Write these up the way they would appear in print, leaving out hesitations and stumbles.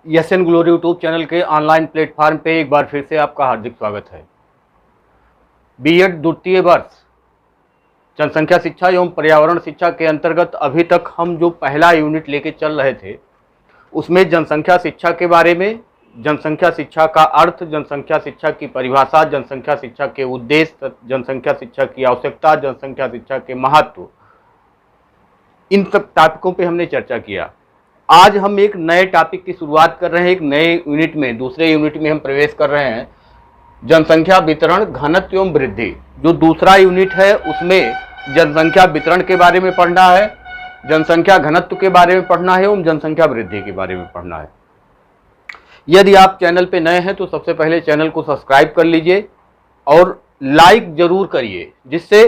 SN glory YouTube channel के online platform पे एक बार फिर से आपका हार्दिक स्वागत है। बीएड द्वितीय वर्ष जनसंख्या शिक्षा एवं पर्यावरण शिक्षा के अंतर्गत अभी तक हम जो पहला यूनिट लेके चल रहे थे उसमें जनसंख्या शिक्षा के बारे में, जनसंख्या शिक्षा का अर्थ, जनसंख्या शिक्षा की परिभाषा, जनसंख्या शिक्षा के उद्देश्य, जनसंख्या शिक्षा की आवश्यकता, जनसंख्या शिक्षा के महत्व, इन सब टॉपिकों पे हमने चर्चा किया। आज हम एक नए टॉपिक की शुरुआत कर रहे हैं। एक नए यूनिट में, दूसरे यूनिट में हम प्रवेश कर रहे हैं। जनसंख्या वितरण, घनत्व एवं वृद्धि। जो दूसरा यूनिट है उसमें जनसंख्या वितरण के बारे में पढ़ना है, जनसंख्या घनत्व के बारे में पढ़ना है एवं जनसंख्या वृद्धि के बारे में पढ़ना है। यदि आप चैनल पे नए हैं तो सबसे पहले चैनल को सब्सक्राइब कर लीजिए और लाइक जरूर करिए, जिससे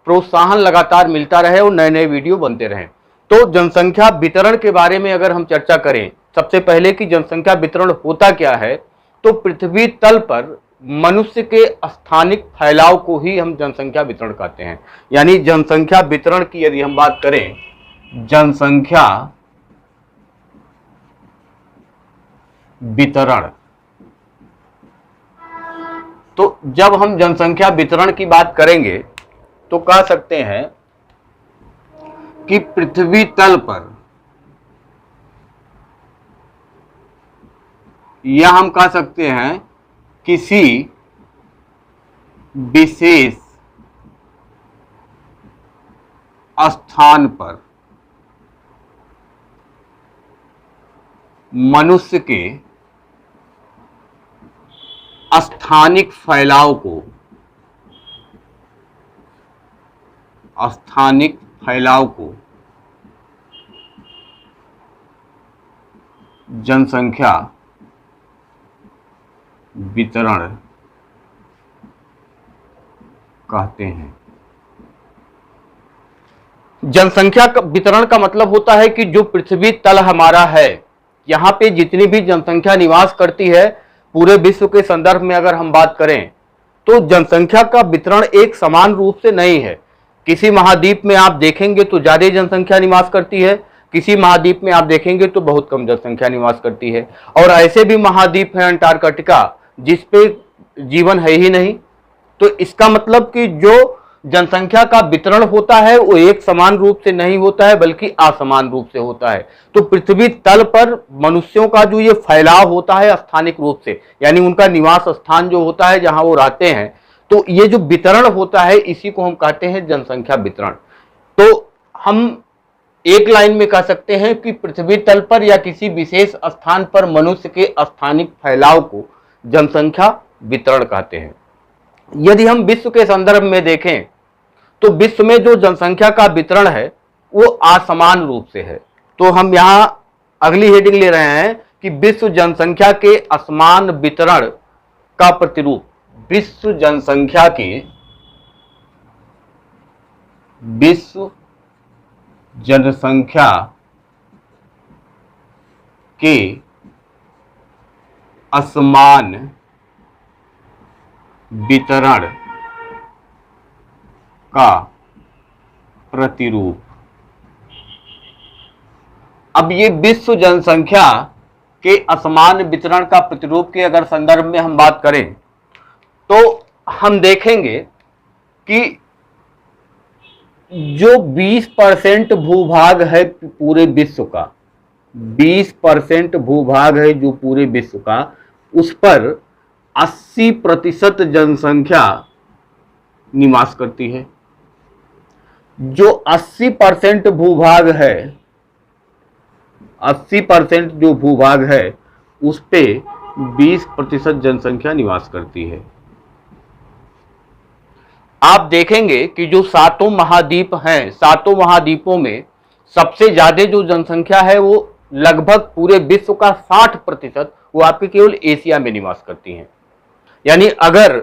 प्रोत्साहन लगातार मिलता रहे और नए नए वीडियो बनते रहें। तो जनसंख्या वितरण के बारे में अगर हम चर्चा करें, सबसे पहले कि जनसंख्या वितरण होता क्या है, तो पृथ्वी तल पर मनुष्य के स्थानिक फैलाव को ही हम जनसंख्या वितरण कहते हैं। यानी जनसंख्या वितरण की यदि हम बात करें, जनसंख्या वितरण, तो जब हम जनसंख्या वितरण की बात करेंगे तो कह सकते हैं कि पृथ्वी तल पर, या हम कह सकते हैं किसी विशेष स्थान पर मनुष्य के स्थानिक फैलाव को, स्थानिक फैलाव को जनसंख्या वितरण कहते हैं। जनसंख्या वितरण का मतलब होता है कि जो पृथ्वी तल हमारा है, यहाँ पे जितनी भी जनसंख्या निवास करती है, पूरे विश्व के संदर्भ में अगर हम बात करें तो जनसंख्या का वितरण एक समान रूप से नहीं है। किसी महाद्वीप में आप देखेंगे तो ज्यादा जनसंख्या निवास करती है, किसी महाद्वीप में आप देखेंगे तो बहुत कम जनसंख्या निवास करती है। और ऐसे भी महाद्वीप है अंटार्कटिका जिस पे जीवन है ही नहीं। तो इसका मतलब कि जो जनसंख्या का वितरण होता है वो एक समान रूप से नहीं होता है, बल्कि असमान रूप से होता है। तो पृथ्वी तल पर मनुष्यों का जो ये फैलाव होता है स्थानिक रूप से, यानी उनका निवास स्थान जो होता है जहां वो रहते हैं, तो ये जो वितरण होता है इसी को हम कहते हैं जनसंख्या वितरण। तो हम एक लाइन में कह सकते हैं कि पृथ्वी तल पर या किसी विशेष स्थान पर मनुष्य के स्थानिक फैलाव को जनसंख्या वितरण कहते हैं। यदि हम विश्व के संदर्भ में देखें तो विश्व में जो जनसंख्या का वितरण है वो असमान रूप से है। तो हम यहां अगली हेडिंग ले रहे हैं कि विश्व जनसंख्या के असमान वितरण का प्रतिरूप। विश्व जनसंख्या के, विश्व जनसंख्या के असमान वितरण का प्रतिरूप। अब ये विश्व जनसंख्या के असमान वितरण का प्रतिरूप के अगर संदर्भ में हम बात करें तो हम देखेंगे कि जो 20% भूभाग है पूरे विश्व का, 20% भूभाग है जो पूरे विश्व का, उस पर 80% जनसंख्या निवास करती है। जो 80% भूभाग है, 80% जो भूभाग है उस पे 20% जनसंख्या निवास करती है। आप देखेंगे कि जो सातों महाद्वीप हैं, सातों महाद्वीपों में सबसे ज्यादा जो जनसंख्या है वो लगभग पूरे विश्व का 60% वो आपके केवल एशिया में निवास करती हैं। यानी अगर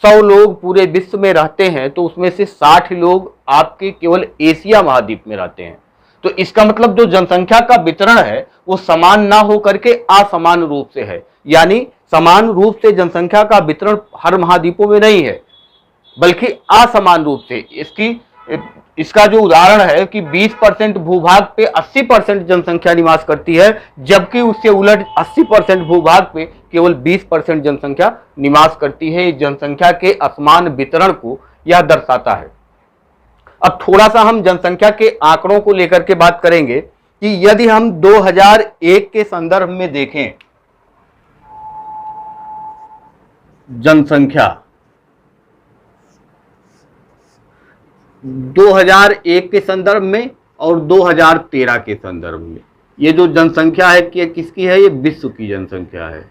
100 लोग पूरे विश्व में रहते हैं तो उसमें से 60 लोग आपके केवल एशिया महाद्वीप में रहते हैं। तो इसका मतलब जो जनसंख्या का वितरण है वो समान ना हो करके असमान रूप से है। यानी समान रूप से जनसंख्या का वितरण हर महाद्वीपों में नहीं है, बल्कि असमान रूप से इसकी इसका जो उदाहरण है कि 20% भूभाग पे 80% जनसंख्या निवास करती है, जबकि उससे उलट 80% भूभाग पे केवल 20% जनसंख्या निवास करती है। जनसंख्या के असमान वितरण को यह दर्शाता है। अब थोड़ा सा हम जनसंख्या के आंकड़ों को लेकर के बात करेंगे कि यदि हम 2001 के संदर्भ में देखें जनसंख्या 2001 के संदर्भ में और 2013 के संदर्भ में, ये जो जनसंख्या है कि किसकी है, ये विश्व की जनसंख्या है,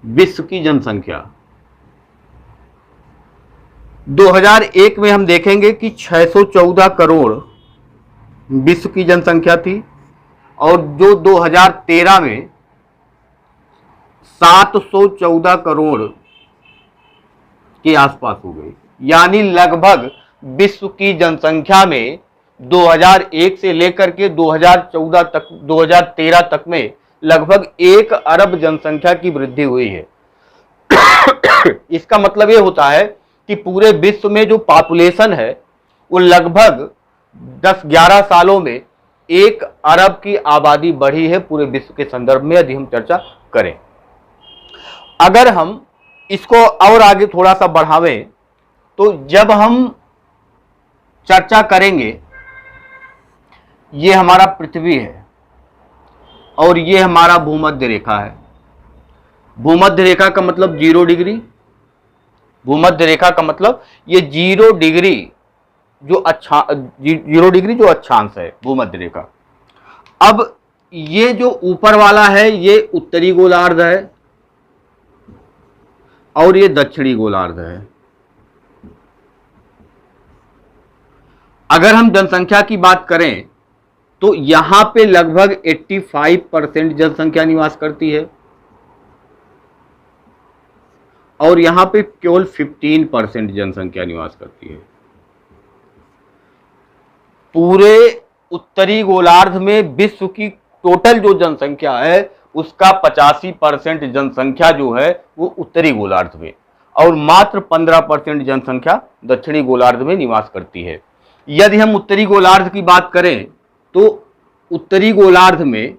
विश्व की जनसंख्या। 2001 में हम देखेंगे कि 614 करोड़ विश्व की जनसंख्या थी और जो 2013 में 714 करोड़ के आसपास हो गई। यानी लगभग विश्व की जनसंख्या में 2001 से लेकर के 2014 तक 2013 तक में लगभग 1 अरब जनसंख्या की वृद्धि हुई है। इसका मतलब ये होता है कि पूरे विश्व में जो पॉपुलेशन है वो लगभग 10-11 सालों में 1 अरब की आबादी बढ़ी है पूरे विश्व के संदर्भ में, यदि हम चर्चा करें। अगर हम इसको और आगे थोड़ा सा बढ़ावें तो जब हम चर्चा करेंगे, ये हमारा पृथ्वी है और ये हमारा भूमध्य रेखा है। भूमध्य रेखा का मतलब 0 डिग्री, भूमध्य रेखा का मतलब ये 0 डिग्री जो 0 डिग्री जो अक्षांश है भूमध्य रेखा। अब ये जो ऊपर वाला है ये उत्तरी गोलार्ध है और ये दक्षिणी गोलार्ध है। अगर हम जनसंख्या की बात करें तो यहां पे लगभग 85% जनसंख्या निवास करती है और यहां पे केवल 15% जनसंख्या निवास करती है। पूरे उत्तरी गोलार्ध में विश्व की टोटल जो जनसंख्या है उसका 85% जनसंख्या जो है वो उत्तरी गोलार्ध में और मात्र 15% जनसंख्या दक्षिणी गोलार्ध में निवास करती है। यदि हम उत्तरी गोलार्ध की बात करें तो उत्तरी गोलार्ध में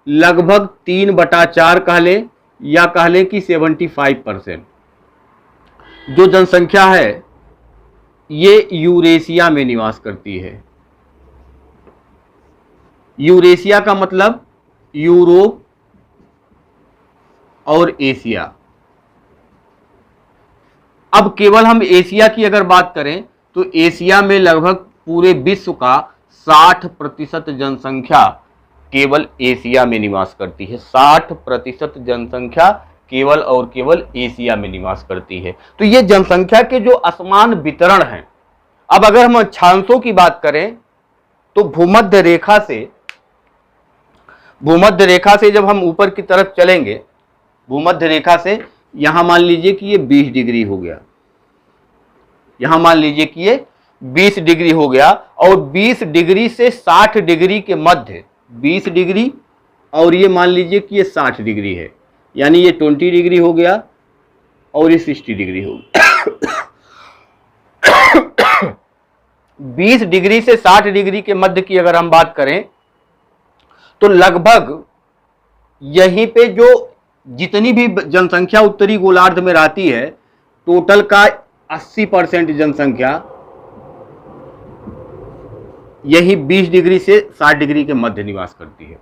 लगभग 3/4 कह लें या कह लें कि 75% जो जनसंख्या है ये यूरेशिया में निवास करती है। यूरेशिया का मतलब यूरोप और एशिया। अब केवल हम एशिया की अगर बात करें तो एशिया में लगभग पूरे विश्व का 60% जनसंख्या केवल एशिया में निवास करती है। 60% जनसंख्या केवल और केवल एशिया में निवास करती है। तो ये जनसंख्या के जो असमान वितरण हैं। अब अगर हम अक्षांशों की बात करें तो भूमध्य रेखा से जब हम ऊपर की तरफ चलेंगे, भूमध्य रेखा से यहां मान लीजिए कि ये 20 डिग्री हो गया, यहां मान लीजिए कि ये 20 डिग्री हो गया और 20 डिग्री से 60 डिग्री के मध्य 20 डिग्री और ये मान लीजिए कि ये 60 डिग्री है, यानी ये 20 डिग्री हो गया और ये 60 डिग्री हो गया। 20 डिग्री से 60 डिग्री के मध्य की अगर हम बात करें तो लगभग यहीं पे जो जितनी भी जनसंख्या उत्तरी गोलार्ध में रहती है, टोटल का 80% जनसंख्या यही 20 डिग्री से 60 डिग्री के मध्य निवास करती है।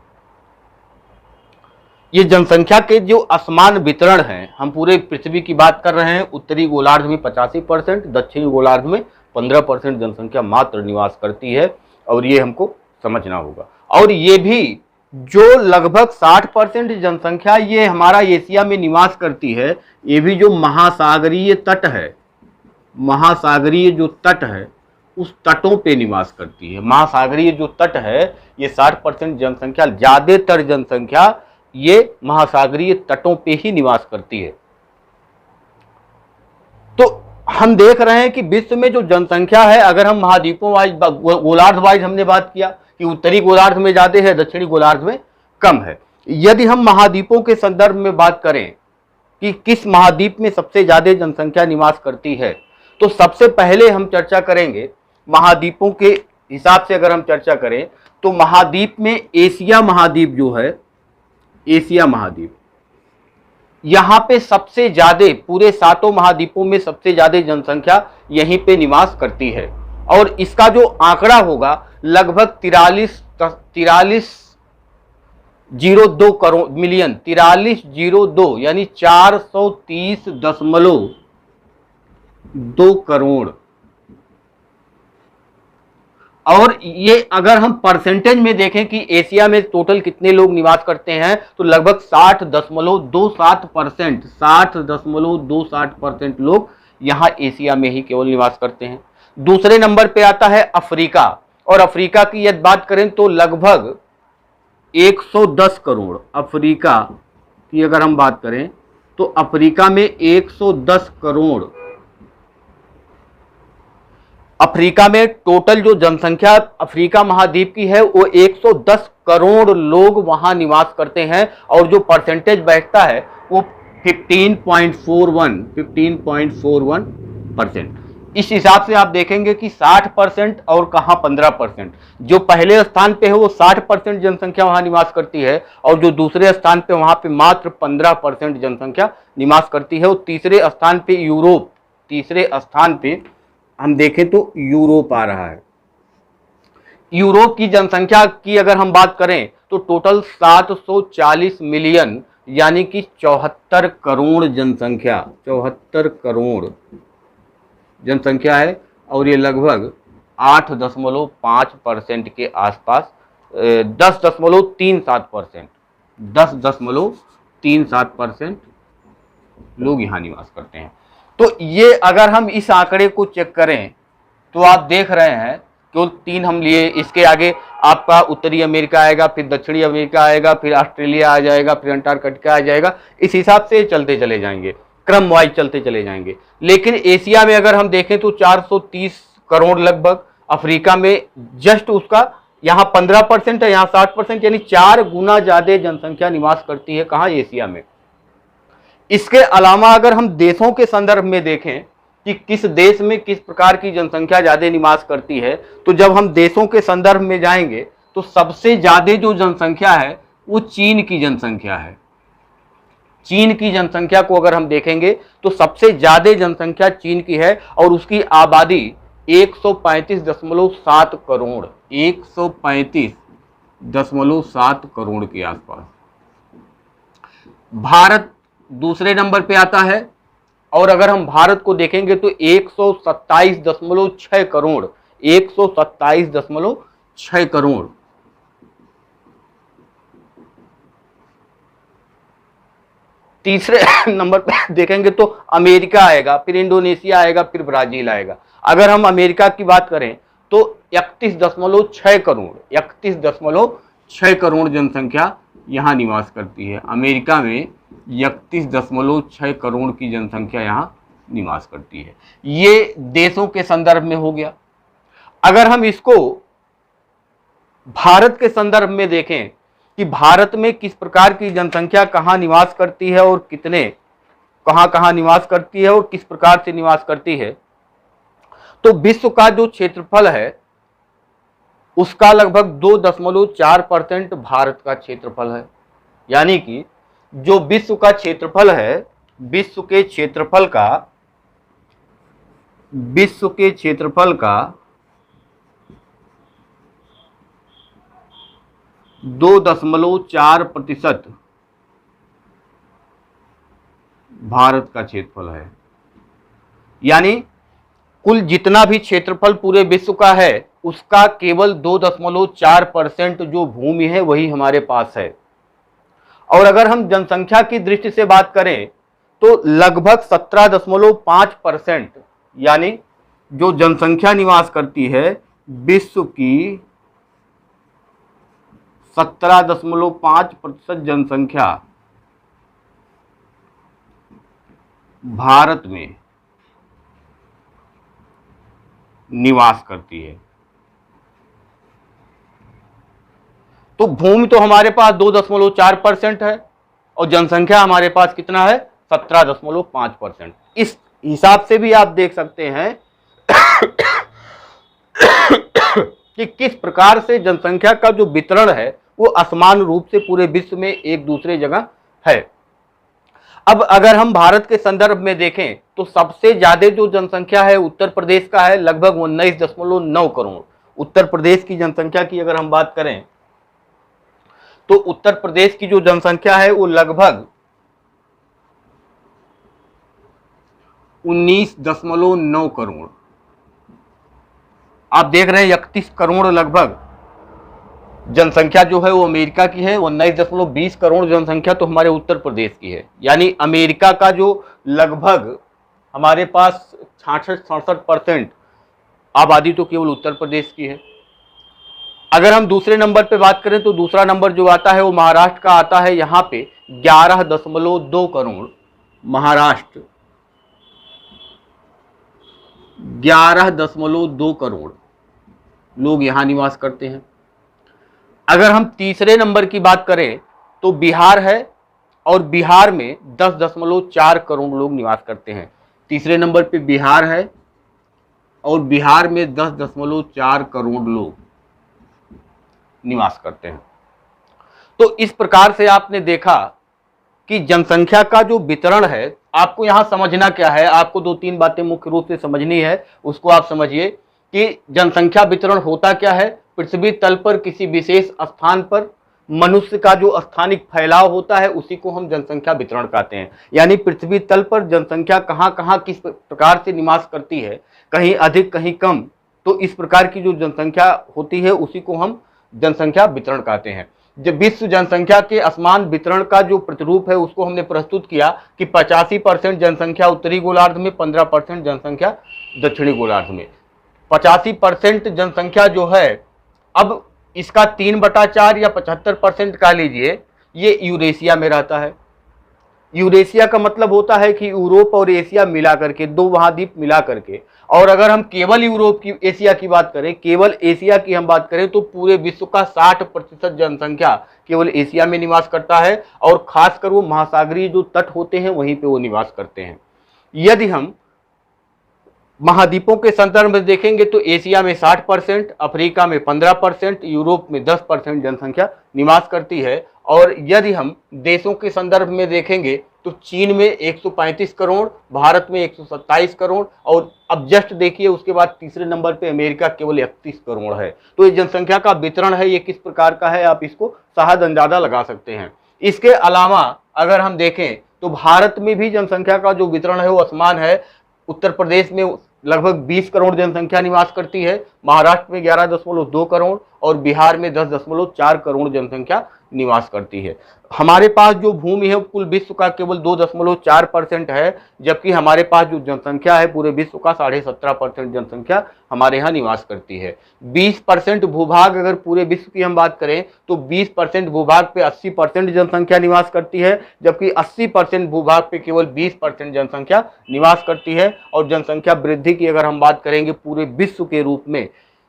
ये जनसंख्या के जो असमान वितरण हैं, हम पूरे पृथ्वी की बात कर रहे हैं। उत्तरी गोलार्ध में 85%, दक्षिणी गोलार्ध में 15% जनसंख्या मात्र निवास करती है और ये हमको समझना होगा। और ये भी जो लगभग 60% जनसंख्या ये हमारा एशिया में निवास करती है, ये भी जो महासागरीय तट है, महासागरीय जो तट है उस तटों पे निवास करती है। महासागरीय जो तट है ये 60% जनसंख्या, ज्यादातर जनसंख्या ये महासागरीय तटों पे ही निवास करती है। तो हम देख रहे हैं कि विश्व में जो जनसंख्या है, अगर हम महाद्वीपों वाइज गोलार्ध वाइज हमने बात किया कि उत्तरी गोलार्ध में ज्यादा है, दक्षिणी गोलार्ध में कम है। यदि हम महाद्वीपों के संदर्भ में बात करें कि किस महाद्वीप में सबसे ज्यादा जनसंख्या निवास करती है, तो सबसे पहले हम चर्चा करेंगे महाद्वीपों के हिसाब से। अगर हम चर्चा करें तो महाद्वीप में एशिया महाद्वीप जो है, एशिया महाद्वीप, यहां पे सबसे ज्यादा, पूरे 7 महाद्वीपों में सबसे ज्यादा जनसंख्या यहीं पे निवास करती है। और इसका जो आंकड़ा होगा लगभग 4302 करोड़ मिलियन, 4302 यानी 430.2 करोड़। और ये अगर हम परसेंटेज में देखें कि एशिया में टोटल कितने लोग निवास करते हैं, तो लगभग 60.27%, 60.27% लोग यहां एशिया में ही केवल निवास करते हैं। दूसरे नंबर पे आता है अफ्रीका, और अफ्रीका की यदि बात करें तो लगभग 110 करोड़। अफ्रीका की अगर हम बात करें तो अफ्रीका में 110 करोड़। अफ्रीका में टोटल जो जनसंख्या अफ्रीका महाद्वीप की है वो 110 करोड़ लोग वहां निवास करते हैं। और जो परसेंटेज बैठता है वो 15.41%। इस हिसाब से आप देखेंगे कि 60% और कहां 15%। जो पहले स्थान पे है वो 60% जनसंख्या वहां निवास करती है, और जो दूसरे स्थान पे वहां पे मात्र 15% जनसंख्या निवास करती है। और तीसरे स्थान पे यूरोप, तीसरे स्थान पे हम देखें तो यूरोप आ रहा है। यूरोप की जनसंख्या की अगर हम बात करें तो टोटल 740 मिलियन यानी कि 74 करोड़ जनसंख्या, 74 करोड़ जनसंख्या है। और ये लगभग 8.5% के आसपास, 10.37%, 10.37% लोग यहाँ निवास करते हैं। तो ये अगर हम इस आंकड़े को चेक करें तो आप देख रहे हैं केवल 3 हम लिए। इसके आगे आपका उत्तरी अमेरिका आएगा, फिर दक्षिणी अमेरिका आएगा, फिर ऑस्ट्रेलिया आ जाएगा, फिर अंटार्कटिका आ जाएगा। इस हिसाब से चलते चले जाएंगे, क्रम वाइज चलते चले जाएंगे। लेकिन एशिया में अगर हम देखें तो 430 करोड़ लगभग। अफ्रीका में जस्ट उसका यहाँ 15% है, यहाँ 60%, यानी 4 गुना ज्यादा जनसंख्या निवास करती है कहाँ, एशिया में। इसके अलावा अगर हम देशों के संदर्भ में देखें कि किस देश में किस प्रकार की जनसंख्या ज्यादा निवास करती है, तो जब हम देशों के संदर्भ में जाएंगे तो सबसे ज्यादा जो जनसंख्या है वो चीन की जनसंख्या है। चीन की जनसंख्या को अगर हम देखेंगे तो सबसे ज्यादा जनसंख्या चीन की है, और उसकी आबादी 135.7 करोड़, 135.7 करोड़ के आसपास। भारत दूसरे नंबर पे आता है, और अगर हम भारत को देखेंगे तो 127.6 करोड़, 127.6 करोड़। तीसरे नंबर पे देखेंगे तो अमेरिका आएगा, फिर इंडोनेशिया आएगा, फिर ब्राजील आएगा। अगर हम अमेरिका की बात करें तो 31.6 करोड़, 31.6 करोड़ जनसंख्या यहां निवास करती है। अमेरिका में 31.6 करोड़ की जनसंख्या यहां निवास करती है। ये देशों के संदर्भ में हो गया। अगर हम इसको भारत के संदर्भ में देखें कि भारत में किस प्रकार की जनसंख्या कहां निवास करती है और कितने कहां कहां निवास करती है और किस प्रकार से निवास करती है, तो विश्व का जो क्षेत्रफल है उसका लगभग 2.4% भारत का क्षेत्रफल है। यानी कि जो विश्व का क्षेत्रफल है, विश्व के क्षेत्रफल का 2.4% भारत का क्षेत्रफल है। यानी कुल जितना भी क्षेत्रफल पूरे विश्व का है उसका केवल 2.4% जो भूमि है वही हमारे पास है। और अगर हम जनसंख्या की दृष्टि से बात करें तो लगभग 17.5%, यानी जो जनसंख्या निवास करती है विश्व की 17.5% जनसंख्या भारत में निवास करती है। तो भूमि तो हमारे पास 2.4% है और जनसंख्या हमारे पास कितना है, 17.5%। इस हिसाब से भी आप देख सकते हैं कि किस प्रकार से जनसंख्या का जो वितरण है वो असमान रूप से पूरे विश्व में एक दूसरे जगह है। अब अगर हम भारत के संदर्भ में देखें तो सबसे ज्यादा जो जनसंख्या है उत्तर प्रदेश का है, लगभग 19.9 करोड़। उत्तर प्रदेश की जनसंख्या की अगर हम बात करें तो उत्तर प्रदेश की जो जनसंख्या है वो लगभग 19.9 करोड़। आप देख रहे हैं 31 करोड़ लगभग जनसंख्या जो है वो अमेरिका की है, 19.20 करोड़ जनसंख्या तो हमारे उत्तर प्रदेश की है। यानी अमेरिका का जो लगभग हमारे पास 66-67% आबादी तो केवल उत्तर प्रदेश की है। अगर हम दूसरे नंबर पे बात करें तो दूसरा नंबर जो आता है वो महाराष्ट्र का आता है, यहाँ पे 11.2 करोड़ महाराष्ट्र, 11.2 करोड़ लोग यहाँ निवास करते हैं। अगर हम तीसरे नंबर की बात करें तो बिहार है और बिहार में 10.4 करोड़ लोग निवास करते हैं। तीसरे नंबर पे बिहार है और बिहार में 10.4 करोड़ लोग निवास करते हैं। तो इस प्रकार से आपने देखा कि जनसंख्या का जो वितरण है, आपको यहां समझना क्या है, आपको 2-3 बातें मुख्य रूप से समझनी है। उसको आप समझिए कि जनसंख्या वितरण होता क्या है। पृथ्वी तल पर किसी विशेष स्थान पर मनुष्य का जो स्थानिक फैलाव होता है उसी को हम जनसंख्या वितरण कहते हैं। यानी पृथ्वी तल पर जनसंख्या कहां कहां किस प्रकार से निवास करती है, कहीं अधिक कहीं कम, तो इस प्रकार की जो जनसंख्या होती है उसी को हम जनसंख्या वितरण कहते हैं। जब विश्व जनसंख्या के असमान वितरण का जो प्रतिरूप है उसको हमने प्रस्तुत किया कि 85% जनसंख्या उत्तरी गोलार्ध में, 15% जनसंख्या दक्षिणी गोलार्ध में। 85% जनसंख्या जो है, अब इसका 3/4 या 75% कह लीजिए, ये यूरेशिया में रहता है। यूरेशिया का मतलब होता है कि यूरोप और एशिया मिला करके, 2 महाद्वीप मिला करके। और अगर हम केवल यूरोप की, एशिया की बात करें, केवल एशिया की हम बात करें तो पूरे विश्व का 60% जनसंख्या केवल एशिया में निवास करता है और खासकर वो महासागरीय जो तट होते हैं वहीं पे वो निवास करते हैं। यदि हम महाद्वीपों के संदर्भ में देखेंगे तो एशिया में 60%, अफ्रीका में 15%, यूरोप में 10% जनसंख्या निवास करती है। और यदि हम देशों के संदर्भ में देखेंगे तो चीन में 135 करोड़, भारत में 127 करोड़, और अब जस्ट देखिए उसके बाद तीसरे नंबर पे अमेरिका केवल 31 करोड़ है। तो ये जनसंख्या का वितरण है, ये किस प्रकार का है, आप इसको सहज अंदाजा लगा सकते हैं। इसके अलावा अगर हम देखें तो भारत में भी जनसंख्या का जो वितरण है वो असमान है। उत्तर प्रदेश में लगभग 20 करोड़ जनसंख्या निवास करती है, महाराष्ट्र में 11.2 करोड़ और बिहार में 10.4 करोड़ जनसंख्या निवास करती है। हमारे पास जो भूमि है कुल विश्व का केवल 2.4% है, जबकि हमारे पास जो जनसंख्या है पूरे विश्व का 17.5% जनसंख्या हमारे यहाँ निवास करती है। 20% भूभाग, अगर पूरे विश्व की हम बात करें तो 20% भूभाग पे 80% जनसंख्या निवास करती है, जबकि 80% भूभाग पे केवल 20% जनसंख्या निवास करती है। और जनसंख्या वृद्धि की अगर हम बात करेंगे पूरे विश्व के रूप में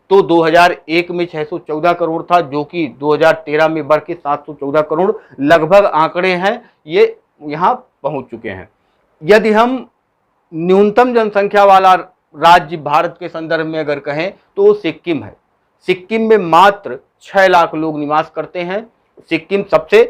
तो 2001 में 614 करोड़ था, जो कि 2013 में बढ़ के 714 करोड़ लगभग आंकड़े हैं, ये यहाँ पहुंच चुके हैं। यदि हम न्यूनतम जनसंख्या वाला राज्य भारत के संदर्भ में अगर कहें तो वो सिक्किम है। सिक्किम में मात्र 6 लाख लोग निवास करते हैं। सिक्किम सबसे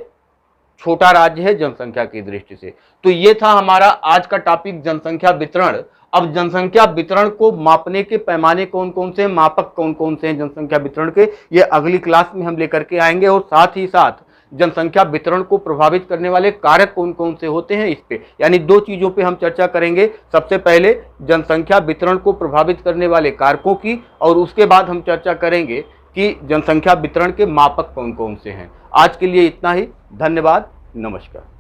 छोटा राज्य है जनसंख्या की दृष्टि से। तो ये था हमारा आज का टॉपिक, जनसंख्या वितरण। अब जनसंख्या वितरण को मापने के पैमाने कौन कौन से हैं, मापक कौन कौन से हैं जनसंख्या वितरण के, ये अगली क्लास में हम लेकर के आएंगे। और साथ ही साथ जनसंख्या वितरण को प्रभावित करने वाले कारक कौन कौन से होते हैं, इस पे यानी 2 चीजों पे हम चर्चा करेंगे। सबसे पहले जनसंख्या वितरण को प्रभावित करने वाले कारकों की, और उसके बाद हम चर्चा करेंगे कि जनसंख्या वितरण के मापक कौन कौन से हैं। आज के लिए इतना ही, धन्यवाद, नमस्कार।